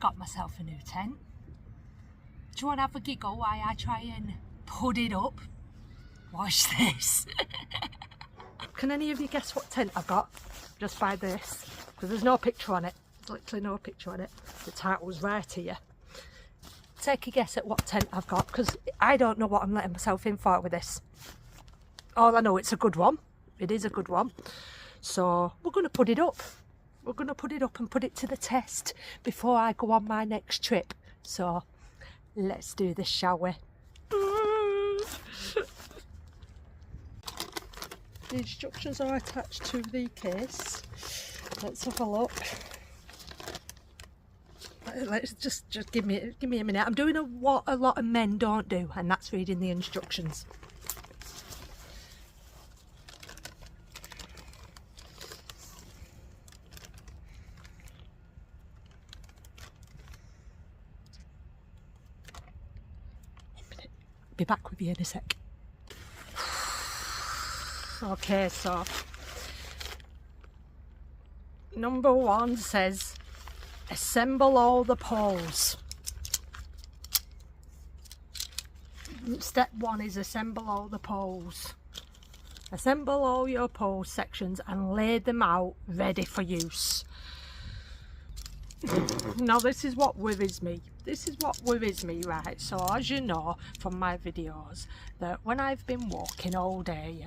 got myself a new tent. Do you want to have a giggle while I try and put it up? Watch this. Can any of you guess what tent I've got? Just by this, because there's no picture on it. There's literally no picture on it. The title's right here. Take a guess at what tent I've got, because I don't know what I'm letting myself in for with this. All I know, it's a good one. It is a good one. So we're going to put it up. We're going to put it up and put it to the test before I go on my next trip. So let's do this, shall we? The instructions are attached to the case. Let's have a look. Let's just give me a minute. I'm doing what a lot of men don't do, and that's reading the instructions. Be back with you in a sec. Okay, so number 1 says assemble all the poles. Step 1 is assemble all the poles. Assemble all your pole sections and lay them out ready for use. Now this is what worries me. Right? So as you know from my videos, that when I've been walking all day,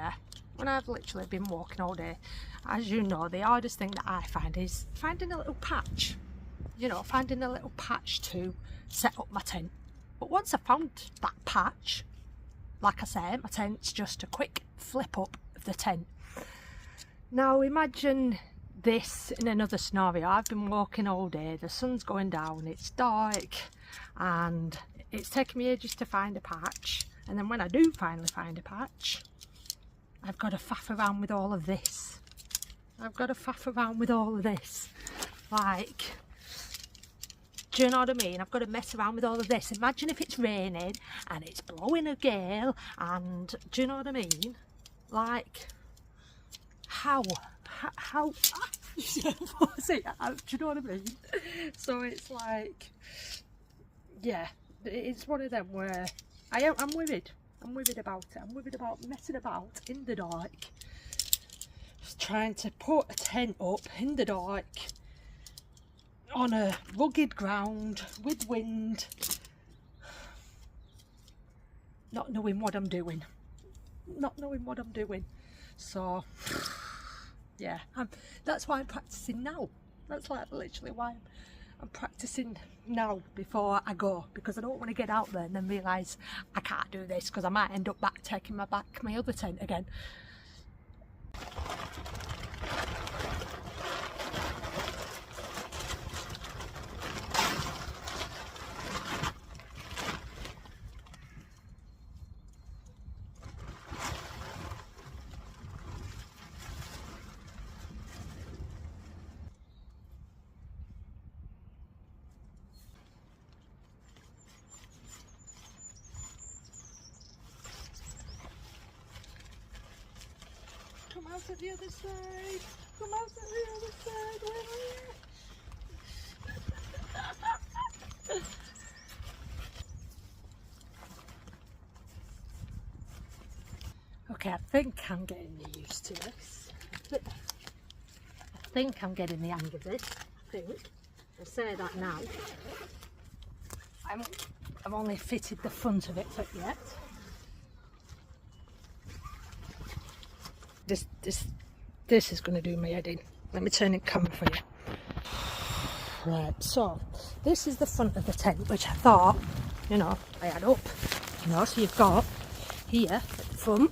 when I've literally been walking all day, as you know, the hardest thing that I find is finding a little patch. You know, finding a little patch to set up my tent. But once I found that patch, like I said, my tent's just a quick flip up of the tent. Now imagine this in another scenario. I've been walking all day, the sun's going down, it's dark, and it's taken me ages to find a patch. And then when I do finally find a patch, I've got to faff around with all of this. Like, do you know what I mean? I've got to mess around with all of this. Imagine if it's raining and it's blowing a gale, and do you know what I mean? Like, how do you know what I mean? So it's like, yeah, it's one of them where I'm worried about it. I'm worried about messing about in the dark, just trying to put a tent up in the dark on a rugged ground with wind, not knowing what I'm doing. So yeah, that's why I'm practicing now. That's like literally why I'm practicing now before I go, because I don't want to get out there and then realise I can't do this, because I might end up taking my other tent again. Come out at the other side. Come out at the other side. Where are you? Okay, I think I'm getting used to this. I think I'm getting the hang of this. I say that now. I've only fitted the front of it yet. This is going to do my head in. Let me turn the camera for you. Right, so this is the front of the tent, which I thought, you know, I had up. You know, so you've got here at the front,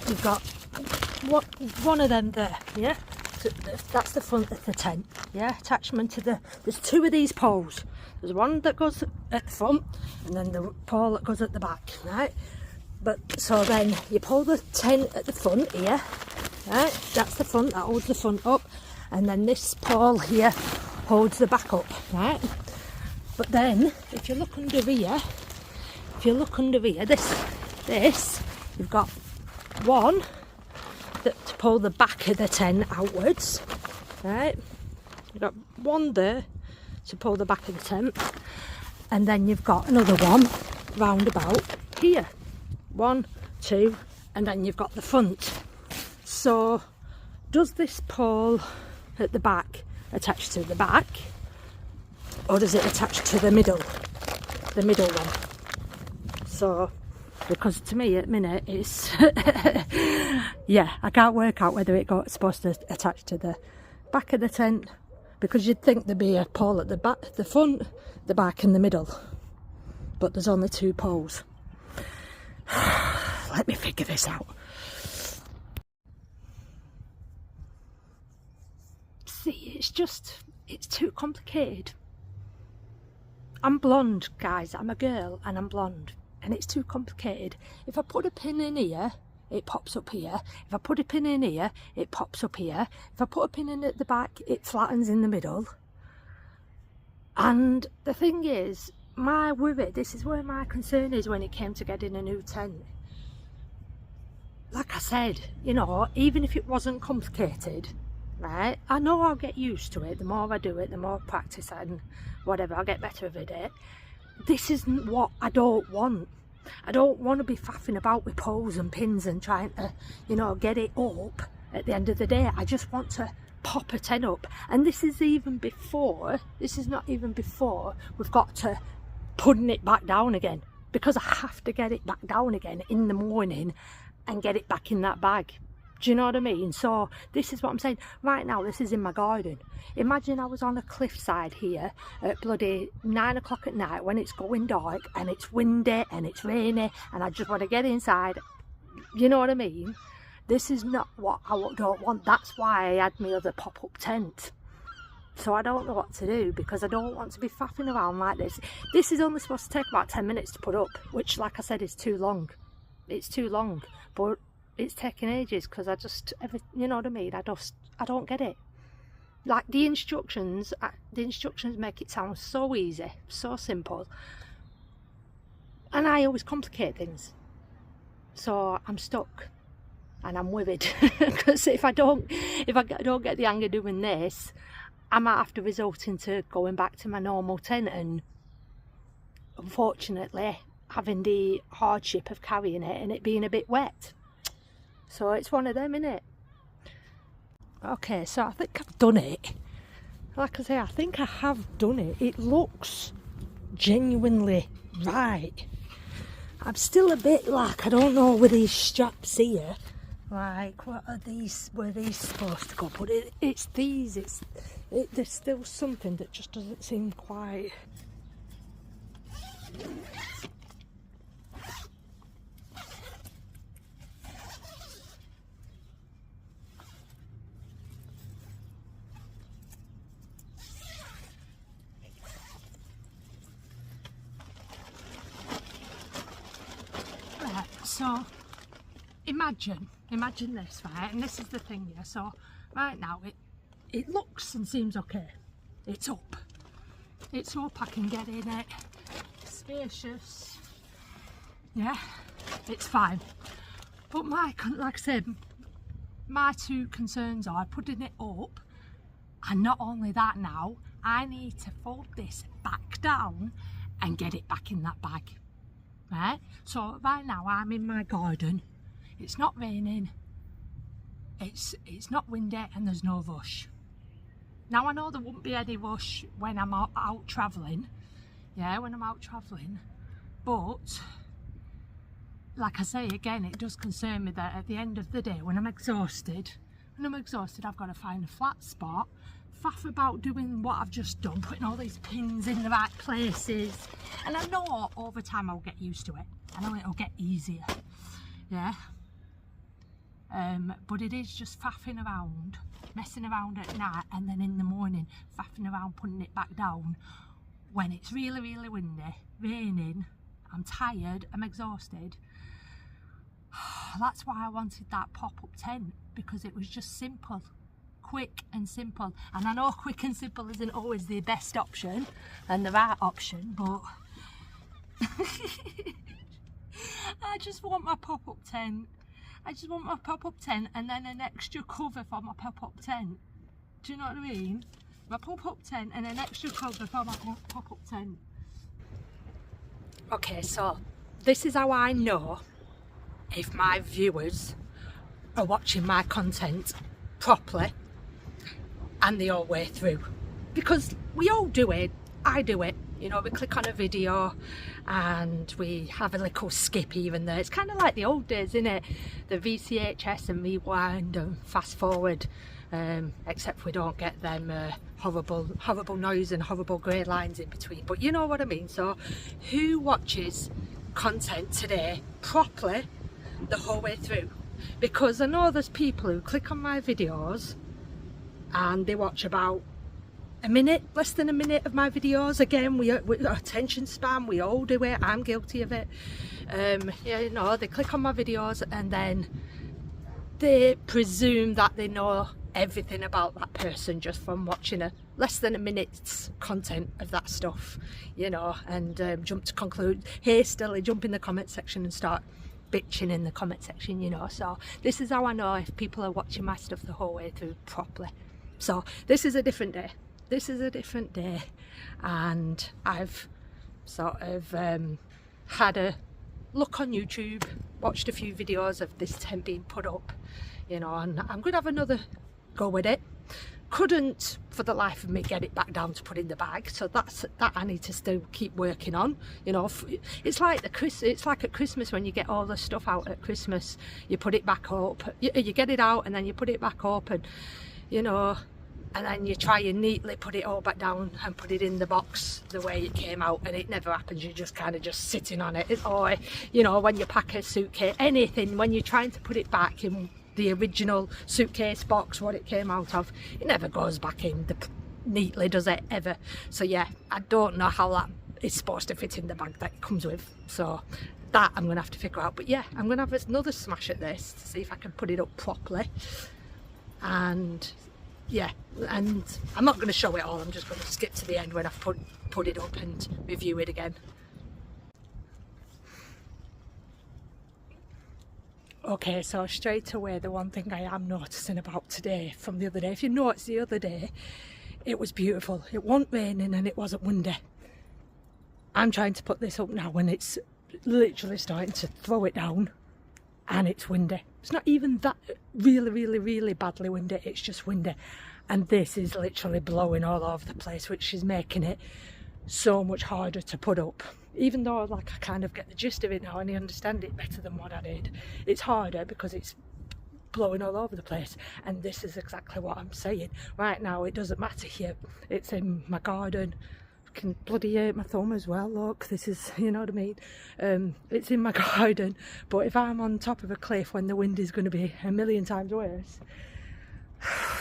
you've got one of them there, yeah? So that's the front of the tent, yeah? Attachment to there's 2 of these poles. There's one that goes at the front, and then the pole that goes at the back, right? But so then you pull the tent at the front here, right? That's the front, that holds the front up, and then this pole here holds the back up, right? But then if you look under here, this you've got one that to pull the back of the tent outwards, right? You've got one there to pull the back of the tent, and then you've got another one round about here. 1, 2, and then you've got the front. So does this pole at the back attach to the back, or does it attach to the middle one? So, because to me at the minute it's yeah, I can't work out whether it's supposed to attach to the back of the tent, because you'd think there'd be a pole at the back, the front, the back and the middle, but there's only 2 poles. Let me figure this out. See, it's too complicated. I'm blonde, guys. I'm a girl and I'm blonde, and it's too complicated. If I put a pin in here, it pops up here. If I put a pin in here, it pops up here. If I put a pin in at the back, it flattens in the middle. And the thing is, my worry, this is where my concern is when it came to getting a new tent. Like I said, you know, even if it wasn't complicated, right, I know I'll get used to it. The more I do it, the more practice and whatever, I'll get better with it. This isn't what I don't want. I don't want to be faffing about with poles and pins and trying to, you know, get it up at the end of the day. I just want to pop a tent up. And this is not even before we've got to putting it back down again, because I have to get it back down again in the morning and get it back in that bag. Do you know what I mean? So this is what I'm saying. Right now, this is in my garden. Imagine I was on a cliffside here at bloody 9 o'clock at night when it's going dark and it's windy and it's rainy and I just want to get inside. You know what I mean? This is not what I don't want. That's why I had my other pop-up tent. So I don't know what to do, because I don't want to be faffing around like this. This is only supposed to take about 10 minutes to put up, which, like I said, is too long. It's too long, but it's taking ages because you know what I mean? I don't get it. Like the instructions make it sound so easy, so simple, and I always complicate things. So I'm stuck and I'm worried because if I don't get the hang of doing this, I might have to resort into going back to my normal tent and, unfortunately, having the hardship of carrying it and it being a bit wet. So it's one of them, innit? Okay, so I think I've done it. Like I say, I think I have done it. It looks genuinely right. I'm still a bit like, I don't know with these straps here. Like, what are these? Were these supposed to go? But it's these. There's still something that just doesn't seem quite. Right, so imagine this, right? And this is the thing here. So right now it looks and seems okay. It's up. I can get in it. Spacious. Yeah, it's fine. But like I said, my 2 concerns are putting it up, and not only that, now I need to fold this back down and get it back in that bag. Right? So right now I'm in my garden. It's not raining. It's not windy and there's no rush. Now I know there won't be any rush when I'm out travelling. Yeah, when I'm out travelling. But like I say again, it does concern me that at the end of the day, when I'm exhausted, I've got to find a flat spot, faff about doing what I've just done, putting all these pins in the right places. And I know over time I'll get used to it. I know it'll get easier. Yeah. But it is just faffing around, messing around at night, and then in the morning faffing around putting it back down when it's really, really windy, raining, I'm tired, I'm exhausted. That's why I wanted that pop-up tent, because it was just simple, quick and simple. And I know quick and simple isn't always the best option and the right option, but I just want my pop-up tent. And then an extra cover for my pop-up tent. Do you know what I mean? my pop-up tent and an extra cover for my pop-up tent. Okay, so this is how I know if my viewers are watching my content properly and the whole way through, because we all do it. I do it, you know, we click on a video and we have a little skip even there. It's kind of like the old days, isn't it? The VCHS and rewind and fast forward, except we don't get them horrible noise and horrible grey lines in between, but you know what I mean. So who watches content today properly the whole way through? Because I know there's people who click on my videos and they watch about a minute, less than a minute of my videos. Again, we attention span, we all do it. I'm guilty of it. Yeah, you know, they click on my videos and then they presume that they know everything about that person just from watching a less than a minute's content of that stuff, you know, and jump to conclude hastily, jump in the comment section and start bitching in the comment section, you know. So this is how I know if people are watching my stuff the whole way through properly. So this is a different day. This is a different day, and I've sort of had a look on YouTube, watched a few videos of this tent being put up, you know, and I'm going to have another go with it. Couldn't for the life of me get it back down to put in the bag, so that I need to still keep working on, you know. It's like at Christmas when you get all the stuff out at Christmas, you put it back up, you get it out and then you put it back up, and you know, and then you try and neatly put it all back down and put it in the box the way it came out, and it never happens. You're just kind of just sitting on it. Or, you know, when you pack a suitcase, anything, when you're trying to put it back in the original suitcase box, what it came out of, it never goes back in neatly, does it, ever? So yeah, I don't know how that is supposed to fit in the bag that it comes with, so that I'm gonna have to figure out. But yeah, I'm gonna have another smash at this to see if I can put it up properly. And yeah, and I'm not going to show it all, I'm just going to skip to the end when I've put it up and review it again. Okay, so straight away, the one thing I am noticing about today from the other day, if you noticed the other day, it was beautiful. It wasn't raining and it wasn't windy. I'm trying to put this up now when it's literally starting to throw it down and it's windy. It's not even that really badly windy, it's just windy. And this is literally blowing all over the place, which is making it so much harder to put up. Even though like I kind of get the gist of it now and I understand it better than what I did, it's harder because it's blowing all over the place. And this is exactly what I'm saying. Right now it doesn't matter here, it's in my garden. Can bloody hurt my thumb as well, look, this is, you know what I mean, it's in my garden. But if I'm on top of a cliff when the wind is going to be a million times worse,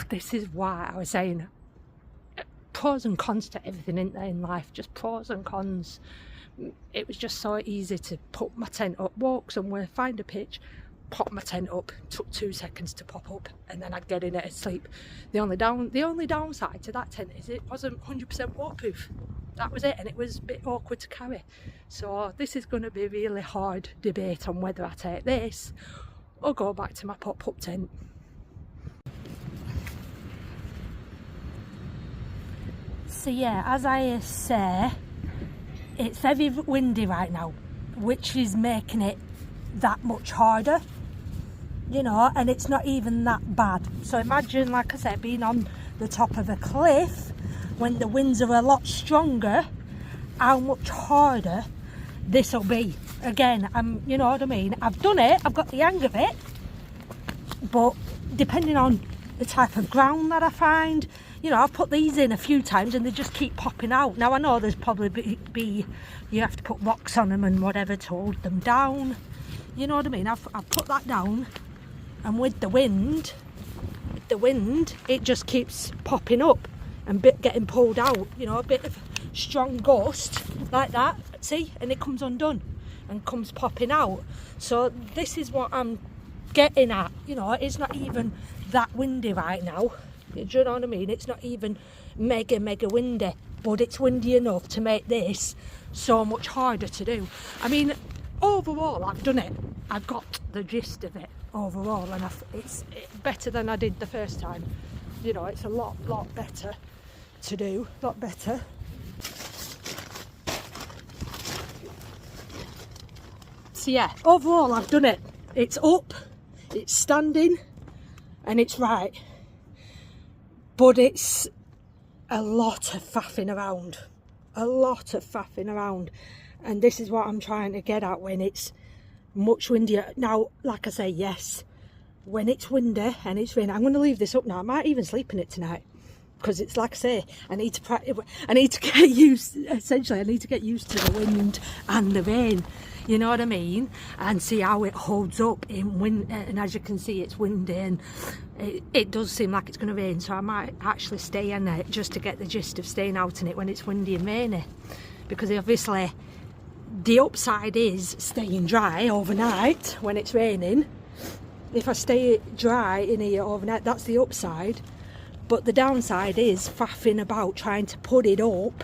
this is why I was saying pros and cons to everything, isn't there, in life? Just pros and cons. It was just so easy to put my tent up, walk somewhere, find a pitch, pop my tent up, took 2 seconds to pop up, and then I'd get in it and sleep. The only downside to that tent is it wasn't 100% waterproof. That was it, and it was a bit awkward to carry. So this is going to be a really hard debate on whether I take this or go back to my pop-up tent. So yeah, as I say, it's very windy right now, which is making it that much harder, you know, and it's not even that bad. So imagine, like I said, being on the top of a cliff when the winds are a lot stronger, how much harder this will be. Again, you know what I mean, I've done it, I've got the hang of it, but depending on the type of ground that I find, you know, I've put these in a few times and they just keep popping out. Now I know there's probably you have to put rocks on them and whatever to hold them down, you know what I mean. I've put that down, and with the wind it just keeps popping up and getting pulled out, you know, a bit of strong gust like that, see, and it comes undone and comes popping out. So this is what I'm getting at, you know, it's not even that windy right now, do you know what I mean? It's not even mega windy, but it's windy enough to make this so much harder to do. I mean, overall I've done it, I've got the gist of it overall, and it's better than I did the first time, you know, it's a lot better. to do, a lot better. So yeah, overall I've done it. It's up, it's standing, and it's right. But it's a lot of faffing around. A lot of faffing around. And this is what I'm trying to get at when it's much windier. Now, like I say, yes, when it's windy and it's raining, I'm going to leave this up now. I might even sleep in it tonight. Because it's like I say, I need to get used, essentially, I need to get used to the wind and the rain. You know what I mean? And see how it holds up in wind. And as you can see, it's windy and it does seem like it's going to rain. So I might actually stay in it just to get the gist of staying out in it when it's windy and rainy. Because obviously, the upside is staying dry overnight when it's raining. If I stay dry in here overnight, that's the upside. But the downside is faffing about trying to put it up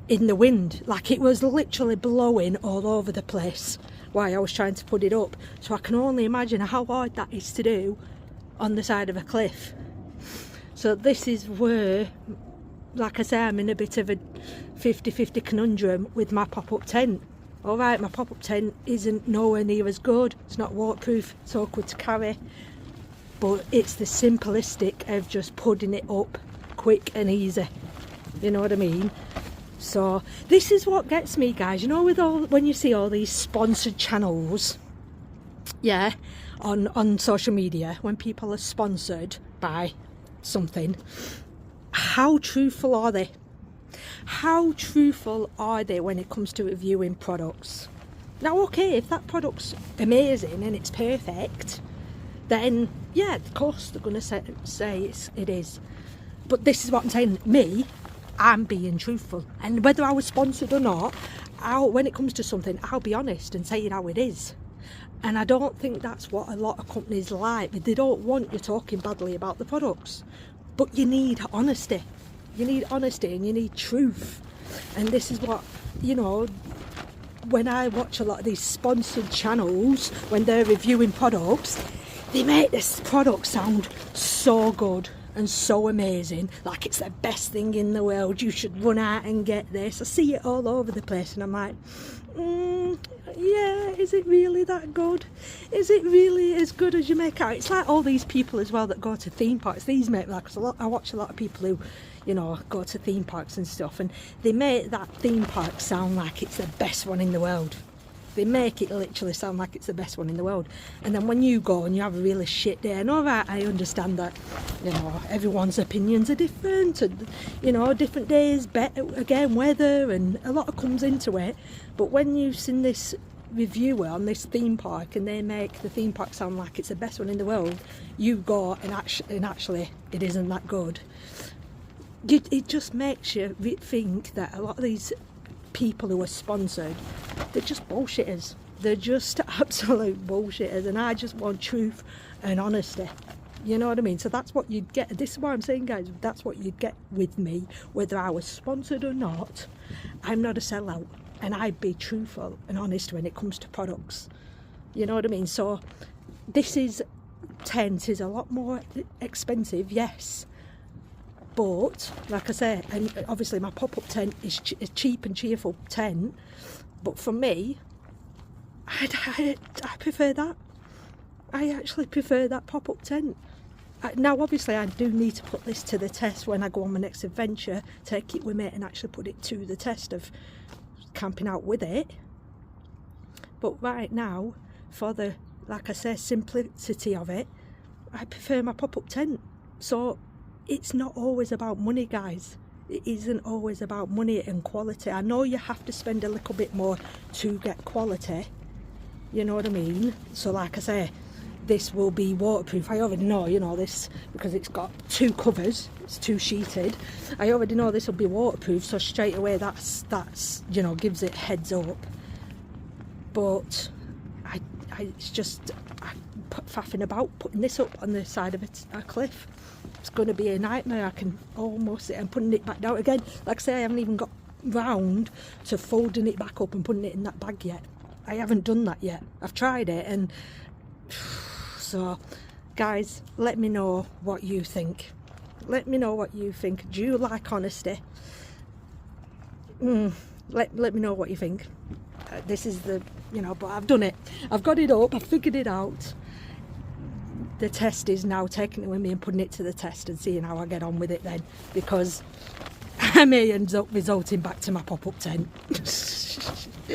in the wind. Like it was literally blowing all over the place while I was trying to put it up. So I can only imagine how hard that is to do on the side of a cliff. So this is where, like I say, I'm in a bit of a 50-50 conundrum with my pop-up tent. Alright, my pop-up tent isn't nowhere near as good. It's not waterproof, it's awkward to carry. But it's the simplistic of just putting it up quick and easy. You know what I mean? So this is what gets me, guys. You know, with when you see all these sponsored channels, yeah, on social media, when people are sponsored by something, how truthful are they? How truthful are they when it comes to reviewing products? Now, okay, if that product's amazing and it's perfect, then yeah, of course they're going to say it is. But this is what I'm saying. I'm being truthful. And whether I was sponsored or not, when it comes to something, I'll be honest and say it how it is. And I don't think that's what a lot of companies like. They don't want you talking badly about the products. But you need honesty. You need honesty and you need truth. And this is what, you know, when I watch a lot of these sponsored channels, when they're reviewing products, they make this product sound so good and so amazing, like it's the best thing in the world. You should run out and get this. I see it all over the place and I'm like, yeah, is it really that good? Is it really as good as you make out? It's like all these people as well that go to theme parks. These make, like, I watch a lot of people who, you know, go to theme parks and stuff, and they make that theme park sound like it's the best one in the world. They make it literally sound like it's the best one in the world. And then when you go and you have a really shit day, and alright, I understand that, you know, everyone's opinions are different, and, you know, different days, again, weather, and a lot comes into it. But when you've seen this reviewer on this theme park and they make the theme park sound like it's the best one in the world, you go and actually it isn't that good. It just makes you think that a lot of these people who are sponsored, they're just bullshitters. They're just absolute bullshitters, and I just want truth and honesty. You know what I mean? So that's what you'd get. This is what I'm saying, guys. That's what you'd get with me, whether I was sponsored or not. I'm not a sellout, and I'd be truthful and honest when it comes to products. You know what I mean? So this tent is a lot more expensive, yes. But, like I say, and obviously my pop-up tent is a cheap and cheerful tent. But for me, I prefer that. I actually prefer that pop-up tent. Now, obviously, I do need to put this to the test when I go on my next adventure. Take it with me and actually put it to the test of camping out with it. But right now, for the, like I say, simplicity of it, I prefer my pop-up tent. So it's not always about money, guys. It isn't always about money and quality. I know you have to spend a little bit more to get quality, you know what I mean? So like I say, this will be waterproof. I already know, you know, this, because it's got 2 covers, it's 2 sheeted. I already know this will be waterproof, so straight away that's you know, gives it heads up. But it's just faffing about putting this up on the side of a cliff. It's going to be a nightmare. I can almost see I'm putting it back down again. Like I say, I haven't even got round to folding it back up and putting it in that bag yet. I haven't done that yet. I've tried it, and so guys, let me know what you think. let me know what you think. Do you like honesty? Let me know what you think. This is the, you know, but I've done it. I've got it up, I've figured it out. The test is now taking it with me and putting it to the test and seeing how I get on with it then, because I may end up resorting back to my pop-up tent.